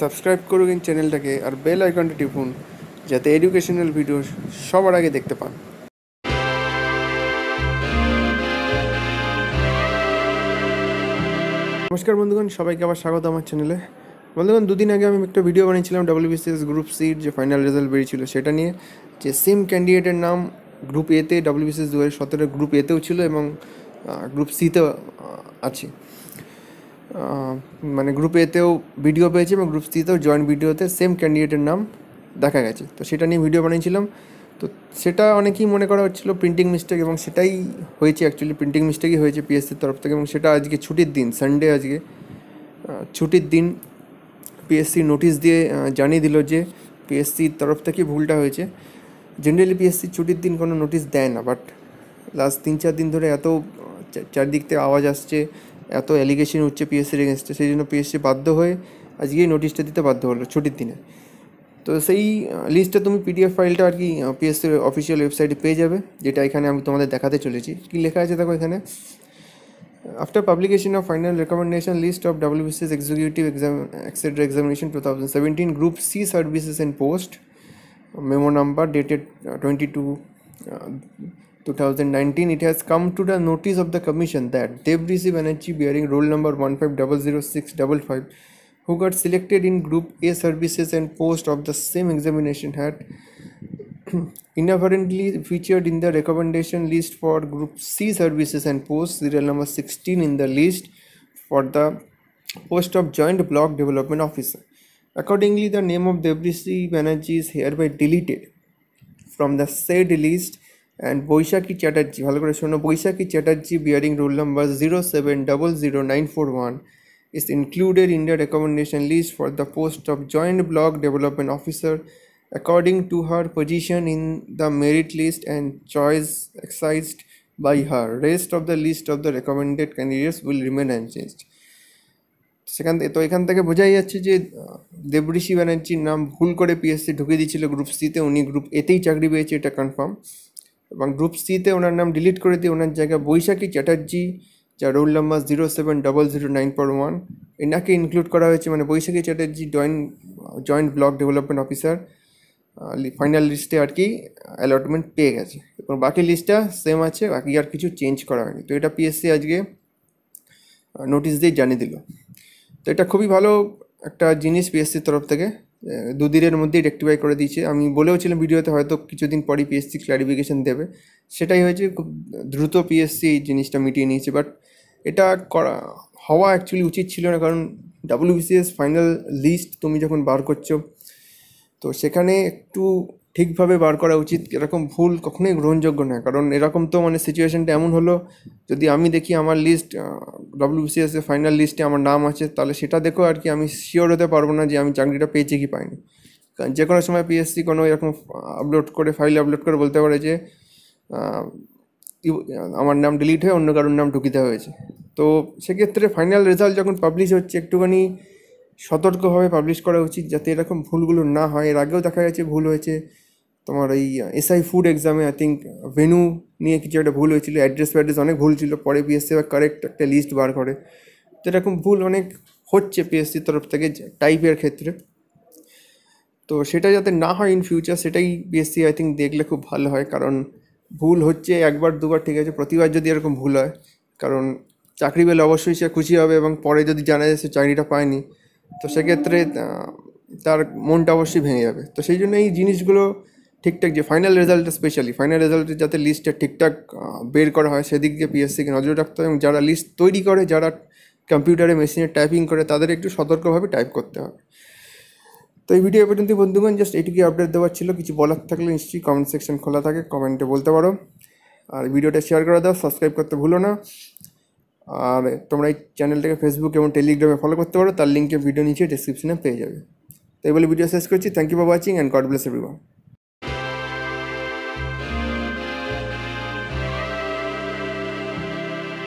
Subscribe করুন চ্যানেলটাকে আর bell আইকনটা টিপুন যাতে এডুকেশনাল ভিডিও সবার আগে দেখতে পান। নমস্কার বন্ধুগণ, সবাইকে আবার স্বাগত আমার চ্যানেলে। বন্ধুগণ, দুদিন আগে আমি একটা ভিডিও বানিয়েছিলাম WBCS গ্রুপ সির যে ফাইনাল রেজাল্ট বেরিয়েছিল সেটা নিয়ে, যে সেম ক্যান্ডিডেটের নাম গ্রুপ এতে WBCS 2017 গ্রুপ এতেও ছিল এবং গ্রুপ সিতেও আছে। মানে গ্রুপ এতেও ভিডিও পেয়েছি এবং গ্রুপ সিতেও জয়েন্ট ভিডিওতে সেম ক্যান্ডিডেটের নাম দেখা গেছে। তো সেটা নিয়ে ভিডিও বানিয়েছিলাম। তো সেটা অনেকেই মনে করা হচ্ছিলো প্রিন্টিং মিস্টেক, এবং সেটাই হয়েছে। অ্যাকচুয়ালি প্রিন্টিং মিস্টেকই হয়েছে পিএসসির তরফ থেকে, এবং সেটা আজকে ছুটির দিন, সানডে আজকে ছুটির দিন পিএসসি নোটিশ দিয়ে জানিয়ে দিল যে পিএসসির তরফ থেকে ভুলটা হয়েছে। জেনারেলি পিএসসি ছুটির দিন কোনো নোটিশ দেয় না, বাট লাস্ট 3-4 দিন ধরে এত চারদিক থেকে আওয়াজ আসছে, এত অ্যালিগেশন উঠছে পিএসসির এগেনস্টে, সেই জন্য পিএসসি বাধ্য হয়ে আজকেই নোটিশটা দিতে বাধ্য হলো ছুটির দিনে। তো সেই লিস্টটা তুমি পিডিএফ ফাইলটা আর কি পিএসসির অফিসিয়াল ওয়েবসাইটে পেয়ে যাবে, যেটা এখানে আমি তোমাদের দেখাতে চলেছি। কী লেখা আছে দেখো এখানে: After publication of final recommendation list of WBCS Executive etc. Examination 2017 Group C Services and Post, memo number dated 22/2019, it has come to the notice of the Commission that Debrishi Banerjee bearing roll number 1500655, who got selected in Group A Services and Post of the same examination, had inadvertently featured in the recommendation list for Group C Services and Post, serial number 16 in the list for the post of Joint Block Development Officer. Accordingly, the name of Debrishi Banerjee is hereby deleted from the said list, and Boishaki Chatterjee, Boishaki Chatterjee bearing roll number 0700941 is included in the recommendation list for the post of Joint Block Development Officer according to her position in the merit list and choice exercised by her. Rest of the list of the recommended candidates will remain unchanged. এখান থেকে বোঝাই যাচ্ছে যে দেবঋষি ব্যানার্জির নাম ভুল করে PSC ঢুকে দিয়েছিল গ্রুপ সিতে। উনি গ্রুপ এতেই চাকরি পেয়েছে, এটা কনফার্ম, এবং গ্রুপ সিতে ওনার নাম ডিলিট করে দিয়ে ওনার জায়গায় বৈশাখী চ্যাটার্জি, যা রোল নাম্বার 0700941, এনাকে ইনক্লুড করা হয়েছে। মানে Baishakhi Chatterjee joint block development officer final লিস্টে আর কি অ্যালটমেন্ট পেয়ে গেছে, এবং বাকি লিস্টটা সেম আছে, বাকি আর কিছু চেঞ্জ করা হয়নি। তো এটা পিএসসি আজকে নোটিশ দিয়ে জানিয়ে দিল। তো এটা খুবই ভালো একটা জিনিস পিএসসির তরফ থেকে, দুদিনের মধ্যেই রেক্টিফাই করে দিয়েছে। আমি বলেওছিলাম ভিডিওতে হয়তো কিছুদিন পরই পিএসসি ক্ল্যারিফিকেশান দেবে, সেটাই হয়েছে। খুব দ্রুত পিএসসি এই জিনিসটা মিটিয়ে নিয়েছে, বাট এটা হওয়া অ্যাকচুয়ালি উচিত ছিল না, কারণ WBCS ফাইনাল লিস্ট তুমি যখন বার করছো তো সেখানে একটু ঠিকভাবে বার করা উচিত। এরকম ভুল কখনোই গ্রহণযোগ্য নয়, কারণ এরকম তো মানে সিচুয়েশানটা এমন হলো, যদি আমি দেখি আমার লিস্ট WBCS এর ফাইনাল লিস্টে আমার নাম আছে, তাহলে সেটা দেখো আর কি আমি শিওর হতে পারবো না যে আমি চাকরিটা পেয়েছি কি পাইনি। কারণ যে কোনো সময় পিএসসি কোনো এরকম ফাইল আপলোড করে বলতে পারে যে আমার নাম ডিলিট হয়ে অন্য কারোর নাম ঢুকিতে হয়েছে। তো সেক্ষেত্রে ফাইনাল রেজাল্ট যখন পাবলিশ হচ্ছে একটুখানি সতর্কভাবে পাবলিশ করা উচিত, যাতে এরকম ভুলগুলো না হয়। এর আগেও দেখা গেছে ভুল হয়েছে তোমার এই SI ফুড এক্সামে, আই থিঙ্ক ভেনু নিয়ে কিছু একটা ভুল হয়েছিল, অ্যাড্রেস অনেক ভুল ছিল, পরে পিএসসি আবার কারেক্ট একটা লিস্ট বার করে। তো এরকম ভুল অনেক হচ্ছে পিএসসির তরফ থেকে টাইপের ক্ষেত্রে। তো সেটা যাতে না হয় ইন ফিউচার, সেটাই পিএসসি আই থিঙ্ক দেখলে খুব ভালো হয়। কারণ ভুল হচ্ছে একবার দুবার ঠিক আছে, প্রতিবার যদি এরকম ভুল হয়, কারণ চাকরি পেলে অবশ্যই সে খুশি হবে, এবং পরে যদি জানা যায় সে চাকরিটা পায়নি, তো সেক্ষেত্রে তার মনটা অবশ্যই ভেঙে যাবে। তো সেই জন্য এই জিনিসগুলো ঠিকঠাক, যে ফাইনাল রেজাল্টটা স্পেশালি ফাইনাল রেজাল্টের যাতে লিস্টটা ঠিকঠাক বের করা হয়, সেদিকে পিএসসিকে নজর রাখতে হবে। এবং যারা লিস্ট তৈরি করে, যারা কম্পিউটারে মেশিনে টাইপিং করে, তাদের একটু সতর্কভাবে টাইপ করতে হবে। তো এই ভিডিও পর্যন্ত বন্ধুগণ, জাস্ট এইটুকুই আপডেট দেওয়ার ছিল। কিছু বলার থাকলে নিশ্চয়ই কমেন্ট সেকশন খোলা থাকে, কমেন্টে বলতে পারো। আর ভিডিওটা শেয়ার করে দাও, সাবস্ক্রাইব করতে ভুলো না। আর তোমরা এই চ্যানেলটাকে ফেসবুক এবং টেলিগ্রামে ফলো করতে পারো, তার লিঙ্কে ভিডিও নিচে ডেসক্রিপশনে পেয়ে যাবে। তো এই বলে ভিডিও শেষ করছি। Thank you for watching and God bless everyone.